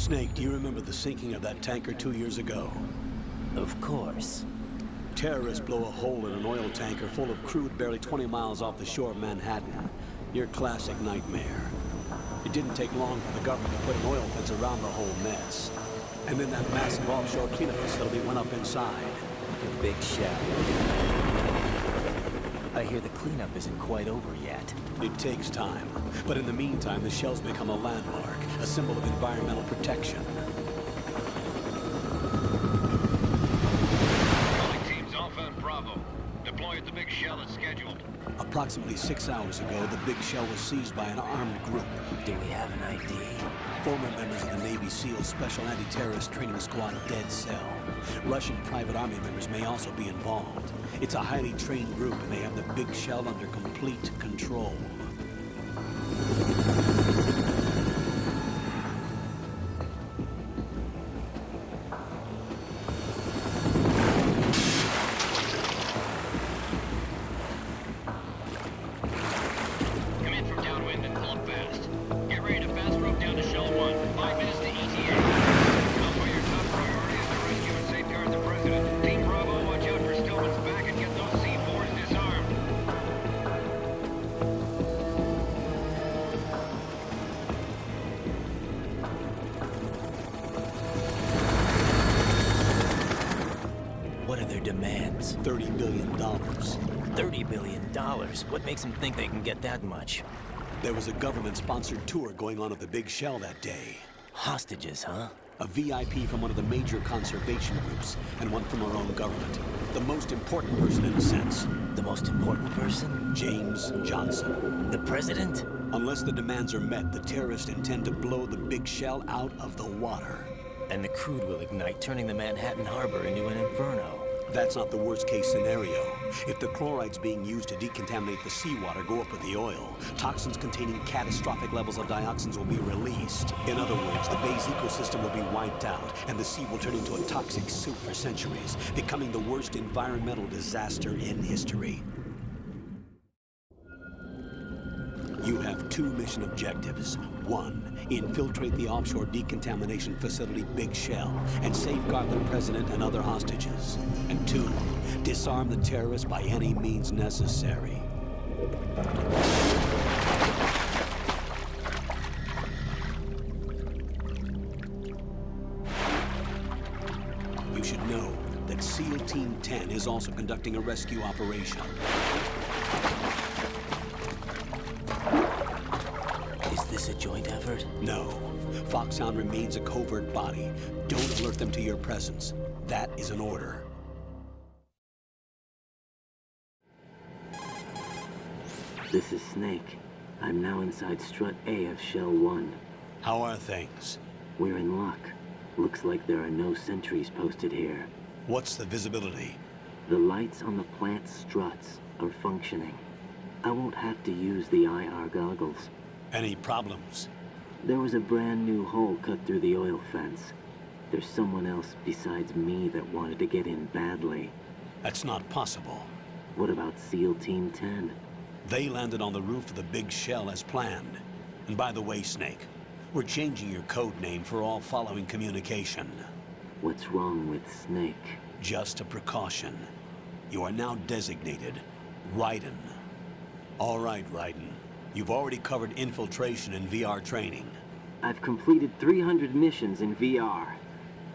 Snake, do you remember the sinking of that tanker 2 years ago? Of course. Terrorists blow a hole in an oil tanker full of crude barely 20 miles off the shore of Manhattan. Your classic nightmare. It didn't take long for the government to put an oil fence around the whole mess. And then that massive offshore cleanup facility went up inside. The big shell. I hear the cleanup isn't quite over yet. It takes time. But in the meantime, the shell's become a landmark, a symbol of environmental protection. Calling teams Alpha and Bravo. Deploy at the big shell as scheduled. Approximately 6 hours ago, the big shell was seized by an armed group. Do we have an ID? Former members of the Navy SEALs Special Anti-Terrorist Training Squad Dead Cell. Russian private army members may also be involved. It's a highly trained group, and they have the big shell under complete control. Come in from downwind and pull up fast. Get ready to fast rope down to Shell 1. 5 minutes to ETA. Alpha, your top priority is to rescue and safeguard the President. Team Bravo, watch out for Stillman's back and get those C4s disarmed. What are their demands? $30 billion. $30 billion? What makes them think they can get that much? There was a government-sponsored tour going on at the big shell that day. Hostages, huh? A VIP from one of the major conservation groups, and one from our own government. The most important person in a sense. The most important person? James Johnson. The President? Unless the demands are met, the terrorists intend to blow the big shell out of the water. And the crude will ignite, turning the Manhattan Harbor into an inferno. That's not the worst-case scenario. If the chlorides being used to decontaminate the seawater go up with the oil, toxins containing catastrophic levels of dioxins will be released. In other words, the bay's ecosystem will be wiped out, and the sea will turn into a toxic soup for centuries, becoming the worst environmental disaster in history. You have 2 mission objectives. 1, infiltrate the offshore decontamination facility Big Shell and safeguard the President and other hostages. And 2, disarm the terrorists by any means necessary. You should know that SEAL Team 10 is also conducting a rescue operation. Is this a joint effort? No. Foxhound remains a covert body. Don't alert them to your presence. That is an order. This is Snake. I'm now inside Strut A of Shell 1. How are things? We're in luck. Looks like there are no sentries posted here. What's the visibility? The lights on the plant's struts are functioning. I won't have to use the IR goggles. Any problems? There was a brand new hole cut through the oil fence. There's someone else besides me that wanted to get in badly. That's not possible. What about SEAL Team 10? They landed on the roof of the Big Shell as planned. And by the way, Snake, we're changing your code name for all following communication. What's wrong with Snake? Just a precaution. You are now designated Raiden. All right, Raiden. You've already covered infiltration and VR training. I've completed 300 missions in VR.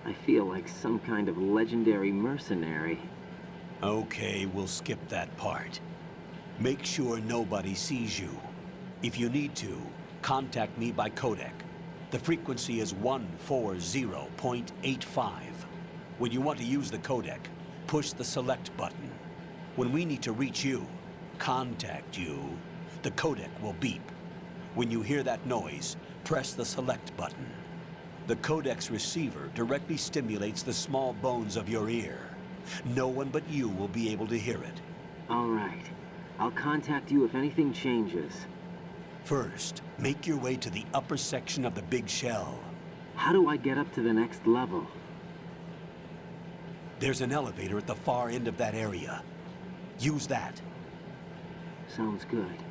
I feel like some kind of legendary mercenary. Okay, we'll skip that part. Make sure nobody sees you. If you need to, contact me by codec. The frequency is 140.85. When you want to use the codec, push the select button. When we need to reach you, contact you, the codec will beep. When you hear that noise, press the select button. The codec's receiver directly stimulates the small bones of your ear. No one but you will be able to hear it. All right. I'll contact you if anything changes. First, make your way to the upper section of the Big Shell. How do I get up to the next level? There's an elevator at the far end of that area. Use that. Sounds good.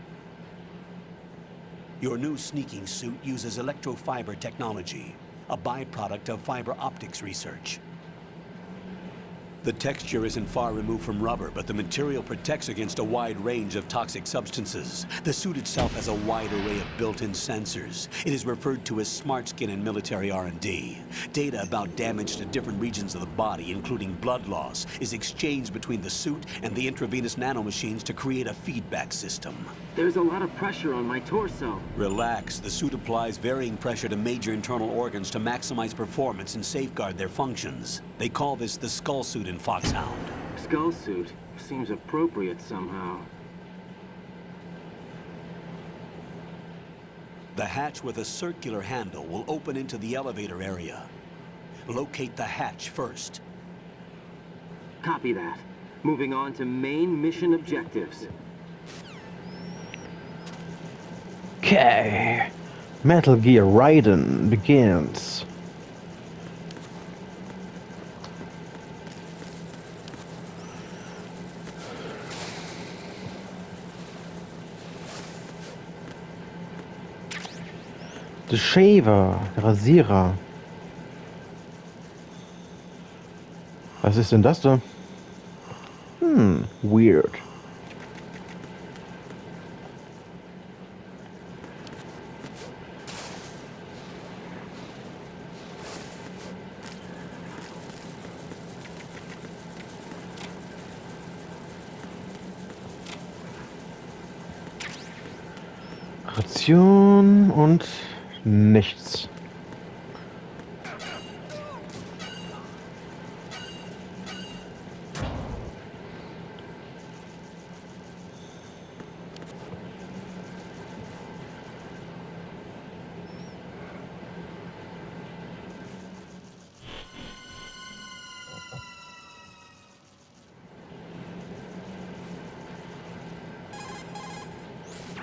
Your new sneaking suit uses electrofiber technology. a byproduct of fiber optics research. The texture isn't far removed from rubber, but the material protects against a wide range of toxic substances. The suit itself has a wide array of built-in sensors. It is referred to as smart skin in military R&D. Data about damage to different regions of the body, including blood loss, is exchanged between the suit and the intravenous nanomachines to create a feedback system. There's a lot of pressure on my torso. Relax. The suit applies varying pressure to major internal organs to maximize performance and safeguard their functions. They call this the skull suit in Foxhound. Skull suit seems appropriate somehow. The hatch with a circular handle will open into the elevator area. Locate the hatch first. Copy that. Moving on to main mission objectives. Okay. Metal Gear Raiden begins. Der Shaver, der Rasierer. Was ist denn das da? Weird. Ration und nichts.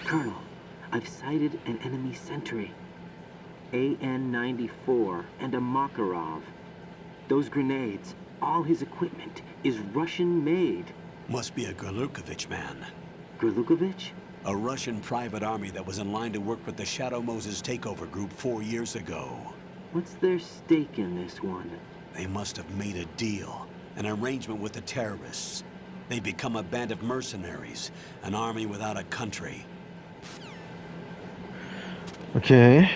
Colonel, I've sighted an enemy sentry. AN-94 and a Makarov. Those grenades, all his equipment, is Russian-made. Must be a Gorlukovich man. Gorlukovich? A Russian private army that was in line to work with the Shadow Moses takeover group 4 years ago. What's their stake in this one? They must have made a deal, an arrangement with the terrorists. They become a band of mercenaries, an army without a country. Okay.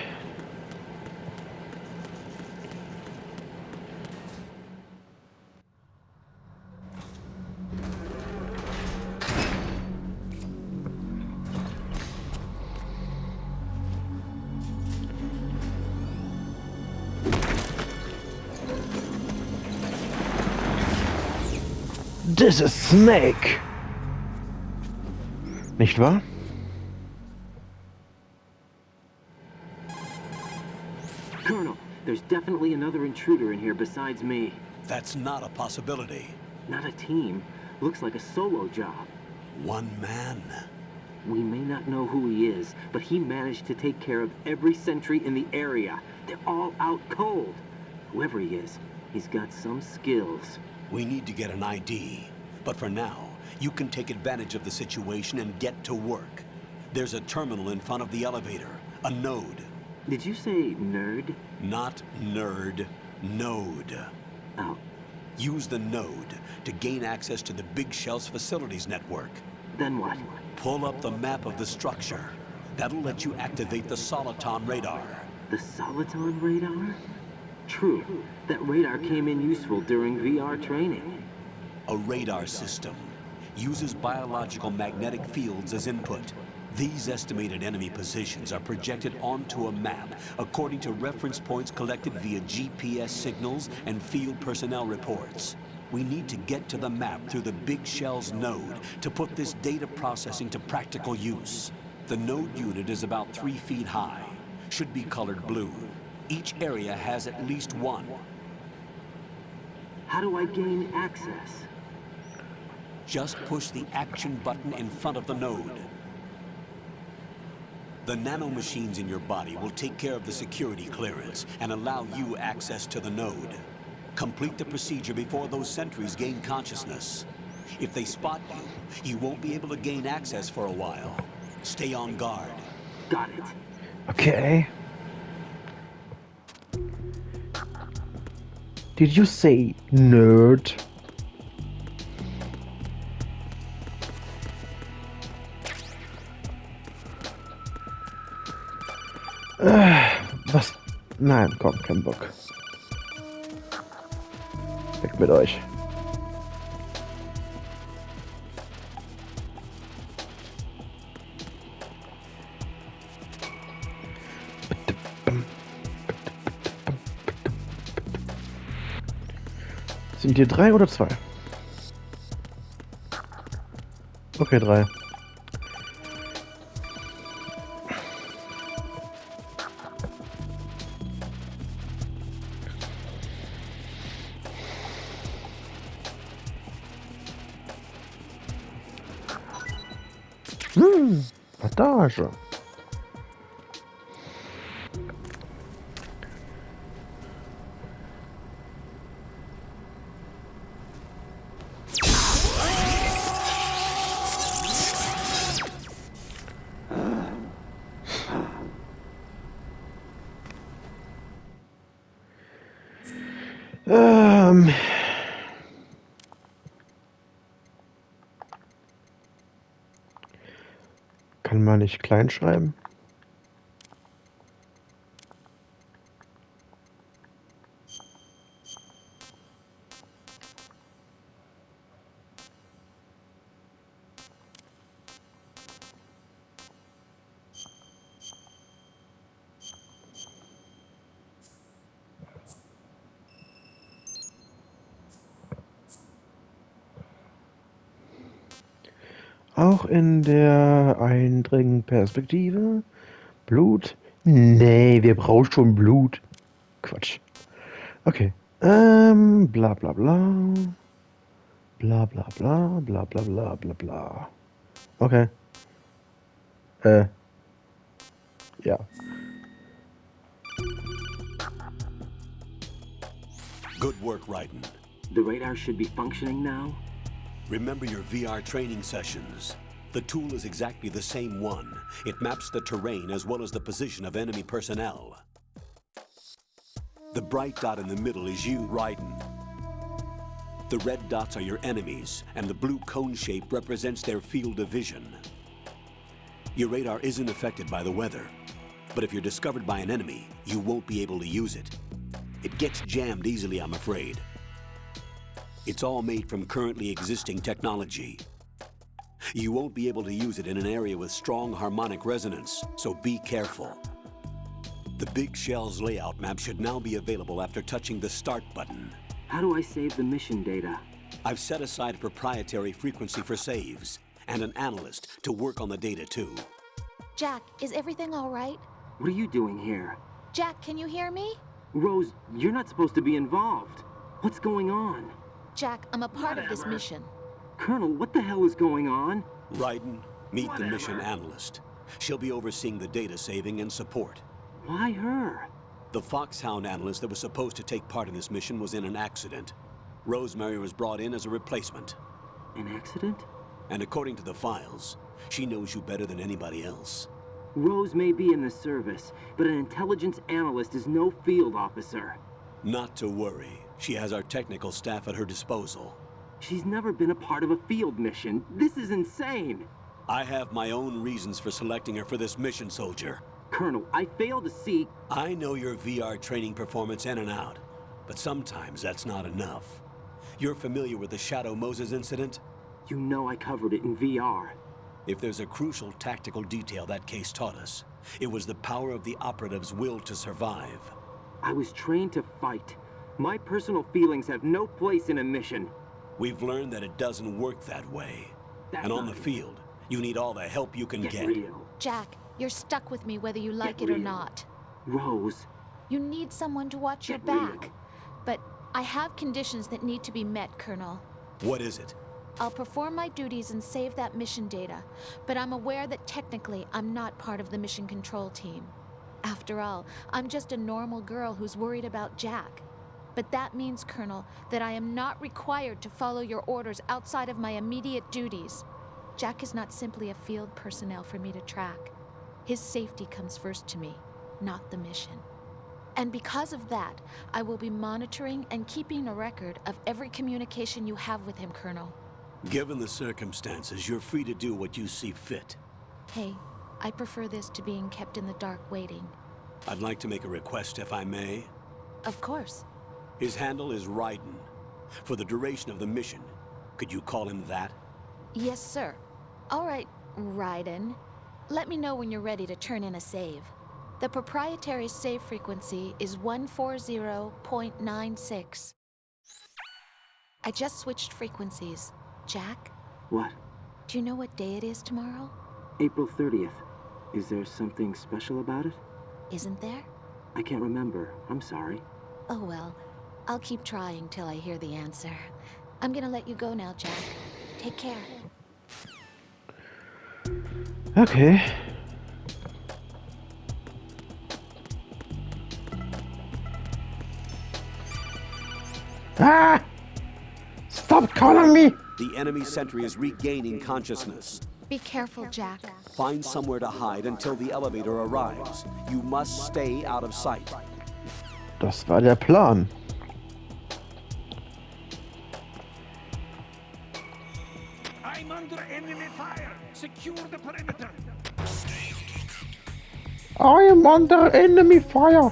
This is Snake. Nicht wahr? Colonel, there's definitely another intruder in here besides me. That's not a possibility. Not a team. Looks like a solo job. One man. We may not know who he is, but he managed to take care of every sentry in the area. They're all out cold. Whoever he is, he's got some skills. We need to get an ID. But for now, you can take advantage of the situation and get to work. There's a terminal in front of the elevator. A node. Did you say nerd? Not nerd. Node. Oh, Use the node to gain access to the Big Shell's facilities network. then what? Pull up the map of the structure. That'll let you activate the Soliton radar. The Soliton radar? True. That radar came in useful during VR training. A radar system uses biological magnetic fields as input. These estimated enemy positions are projected onto a map according to reference points collected via GPS signals and field personnel reports. We need to get to the map through the Big Shell's node to put this data processing to practical use. The node unit is about 3 feet high, should be colored blue. Each area has at least one. How do I gain access? Just push the action button in front of the node. The nanomachines in your body will take care of the security clearance and allow you access to the node. Complete the procedure before those sentries gain consciousness. If they spot you, you won't be able to gain access for a while. Stay on guard. Got it. Okay. Did you say nerd? Was? Nein, komm, kein Bock. Weg mit euch. Sind hier 3 oder 2? Okay, 3. Passage. Kann man nicht klein schreiben? Auch in der eindringenden Perspektive? Blut? Nee, wir brauchen schon Blut. Quatsch. Okay. Bla bla bla. Bla bla bla, bla bla bla bla bla. Okay. Ja. Good work, Raiden. The radar should be functioning now? Remember your VR training sessions. The tool is exactly the same one. It maps the terrain as well as the position of enemy personnel. The bright dot in the middle is you, Raiden. The red dots are your enemies, and the blue cone shape represents their field of vision. Your radar isn't affected by the weather, but if you're discovered by an enemy, you won't be able to use it. It gets jammed easily, I'm afraid. It's all made from currently existing technology. You won't be able to use it in an area with strong harmonic resonance, so be careful. The Big Shell's layout map should now be available after touching the Start button. How do I save the mission data? I've set aside a proprietary frequency for saves, and an analyst to work on the data too. Jack, is everything all right? What are you doing here? Jack, can you hear me? Rose, you're not supposed to be involved. What's going on? Jack, I'm a part of this mission. Colonel, what the hell is going on? Raiden, meet the mission analyst. She'll be overseeing the data saving and support. Why her? The Foxhound analyst that was supposed to take part in this mission was in an accident. Rosemary was brought in as a replacement. An accident? And according to the files, she knows you better than anybody else. Rose may be in the service, but an intelligence analyst is no field officer. Not to worry. She has our technical staff at her disposal. She's never been a part of a field mission. This is insane. I have my own reasons for selecting her for this mission, soldier. Colonel, I fail to see... I know your VR training performance in and out, but sometimes that's not enough. You're familiar with the Shadow Moses incident? You know I covered it in VR. If there's a crucial tactical detail that case taught us, it was the power of the operative's will to survive. I was trained to fight. My personal feelings have no place in a mission. We've learned that it doesn't work that way. That's And on the not field, you need all the help you can get. real. Jack, you're stuck with me whether you like Get it or real. not. Rose, You need someone to watch your Get real. back. But I have conditions that need to be met, Colonel. What is it? I'll perform my duties and save that mission data, but I'm aware that technically I'm not part of the mission control team. After all, I'm just a normal girl who's worried about Jack. But that means, Colonel, that I am not required to follow your orders outside of my immediate duties. Jack is not simply a field personnel for me to track. His safety comes first to me, not the mission. And because of that, I will be monitoring and keeping a record of every communication you have with him, Colonel. Given the circumstances, you're free to do what you see fit. Hey, I prefer this to being kept in the dark waiting. I'd like to make a request, if I may. Of course. His handle is Raiden. For the duration of the mission, could you call him that? Yes, sir. All right, Raiden. Let me know when you're ready to turn in a save. The proprietary save frequency is 140.96. I just switched frequencies. Jack, What? do you know what day it is tomorrow? April 30th. Is there something special about it? Isn't there? I can't remember. I'm sorry. Oh well, I'll keep trying till I hear the answer. I'm gonna let you go now, Jack. Take care. Okay. Ah! Stop calling me! The enemy sentry is regaining consciousness. Be careful, Jack. Find somewhere to hide until the elevator arrives. You must stay out of sight. Das war der Plan. I'm under enemy fire. Secure the perimeter. I am under enemy fire.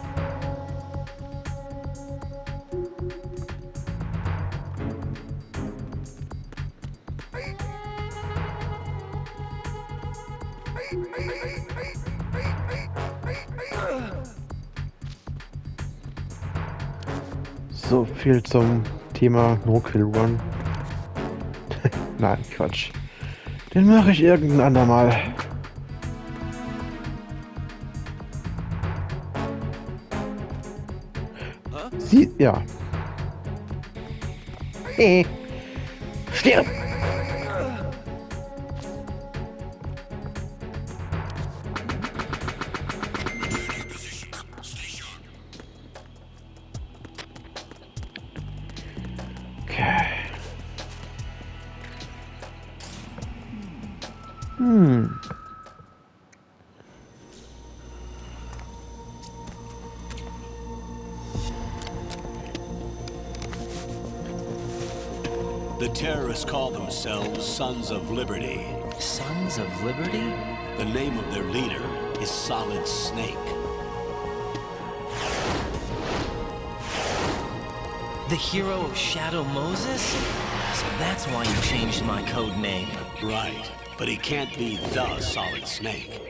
So viel zum Thema No-Kill Run. Nein, Quatsch. Den mache ich irgendein andermal. Sie, ja. Stirb! Okay. The terrorists call themselves Sons of Liberty. Sons of Liberty? The name of their leader is Solid Snake. The hero of Shadow Moses? So that's why you changed my code name. Right, but he can't be the Solid Snake.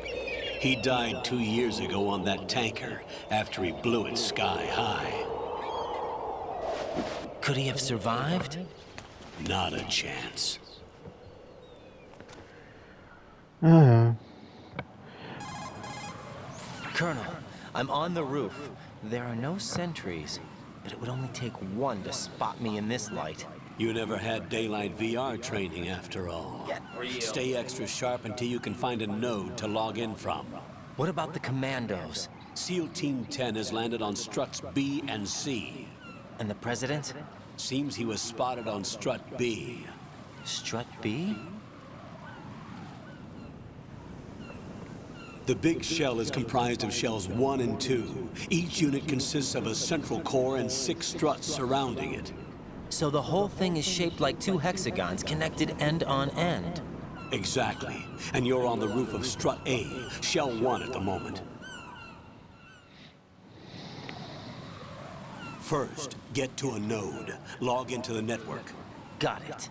He died 2 years ago on that tanker after he blew it sky high. Could he have survived? Not a chance. Ah, Colonel, I'm on the roof. There are no sentries, but it would only take one to spot me in this light. You never had daylight VR training after all. Get real. Stay extra sharp until you can find a node to log in from. What about the commandos? SEAL Team 10 has landed on struts B and C. And the president? Seems he was spotted on strut B. Strut B? The big shell is comprised of shells 1 and 2. Each unit consists of a central core and 6 struts surrounding it. So the whole thing is shaped like 2 hexagons connected end on end. Exactly. And you're on the roof of strut A, shell 1 at the moment. First, get to a node. Log into the network. Got it.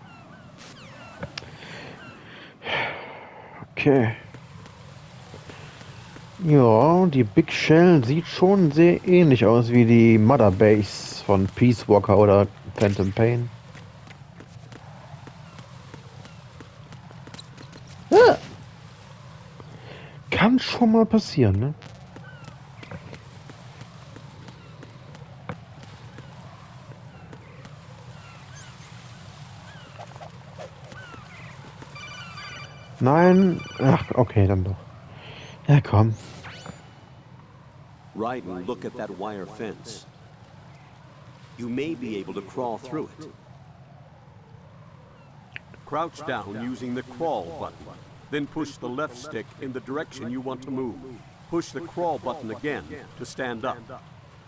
okay. Ja, die Big Shell sieht schon sehr ähnlich aus wie die Mother Base von Peace Walker oder Phantom Pain. Ah! Kann schon mal passieren, ne? Nein. Ach, okay, dann doch. Ja, komm. Raiden, look at that wire fence. You may be able to crawl through it. Crouch down using the crawl button. Then push the left stick in the direction you want to move. Push the crawl button again to stand up.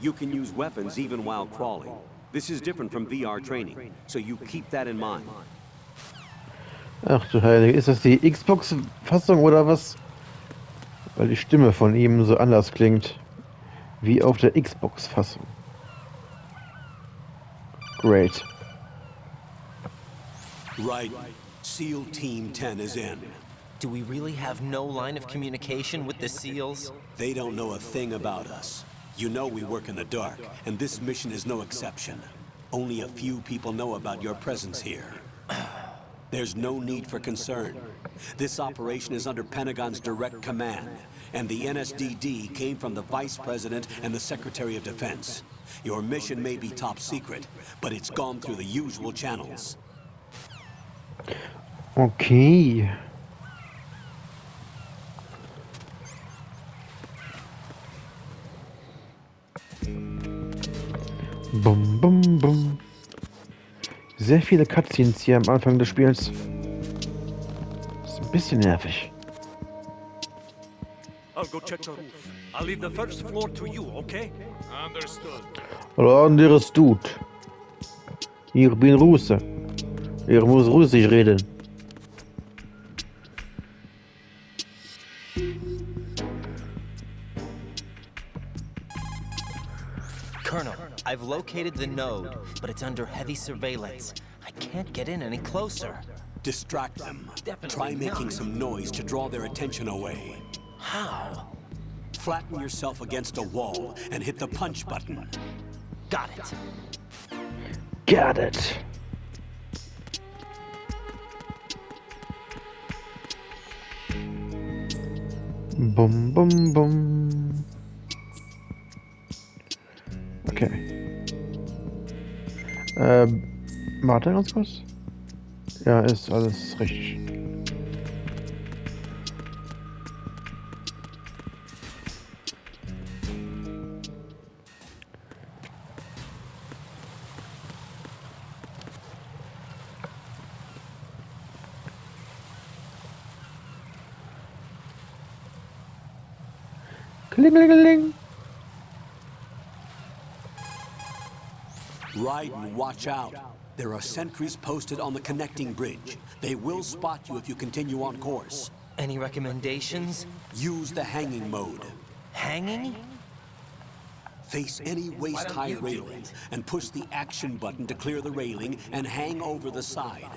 You can use weapons even while crawling. This is different from VR training, so you keep that in mind. Ach du Heilige, ist das die Xbox-Fassung oder was? Weil die Stimme von ihm so anders klingt. Wie auf der Xbox-Fassung. Great. Right. SEAL Team 10 is in. Do we really have no line of communication with the SEALs? They don't know a thing about us. You know we work in the dark, and this mission is no exception. Only a few people know about your presence here. There's no need for concern. This operation is under Pentagon's direct command, and the NSDD came from the Vice President and the Secretary of Defense. Your mission may be top secret, but it's gone through the usual channels. Okay. Bum, bum, bum. Sehr viele Cutscenes hier am Anfang des Spiels. Ist ein bisschen nervig. I'll go check the roof. I'll leave the first floor to you, okay? Understood. Hallo, anderes Dude. Ich bin Russe. Ich muss Russisch reden. Colonel, I've located the node, but it's under heavy surveillance. I can't get in any closer. Distract them. Definitely Try making not. some noise to draw their attention away. How? Flatten yourself against a wall and hit the punch button. Got it. Got it. Bum, bum, bum. Okay. Warte ganz kurz. Ja, ist alles richtig. Klingelingeling. Raiden, watch out. There are sentries posted on the connecting bridge. They will spot you if you continue on course. Any recommendations? Use the hanging mode. Hanging? Face any waist-high railing and push the action button to clear the railing and hang over the side.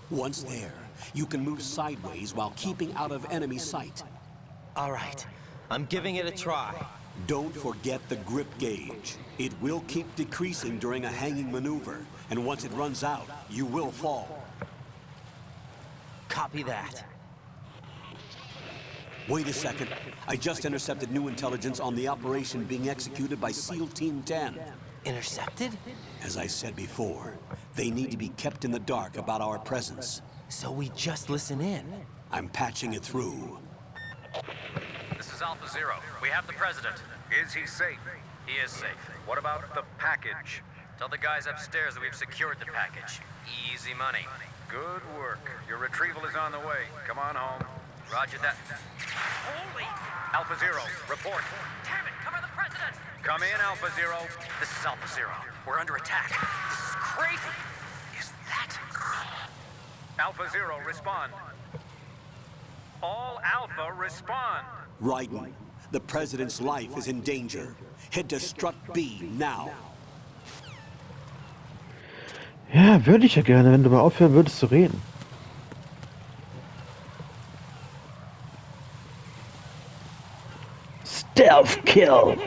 Once there, you can move sideways while keeping out of enemy sight. All right. I'm giving it a try. Don't forget the grip gauge. It will keep decreasing during a hanging maneuver, and once it runs out, you will fall. Copy that. Wait a second. I just intercepted new intelligence on the operation being executed by SEAL Team 10. Intercepted? As I said before, they need to be kept in the dark about our presence. So we just listen in. I'm patching it through. This is Alpha Zero. We have the president. Is he safe? He is safe. What about the package? Tell the guys upstairs that we've secured the package. Easy money. Good work. Your retrieval is on the way. Come on home. Roger that. Holy! Alpha Zero, report. Damn it! Cover the president! Come in, Alpha Zero. This is Alpha Zero. We're under attack. This is crazy. Is that... Alpha Zero, respond. All Alpha, respond. Raiden, the President's life is in danger. Head to Strut B now. Ja, würde ich ja gerne, wenn du mal aufhören würdest zu reden. Stealth Kill!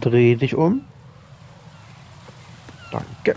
Dreh dich um. Danke.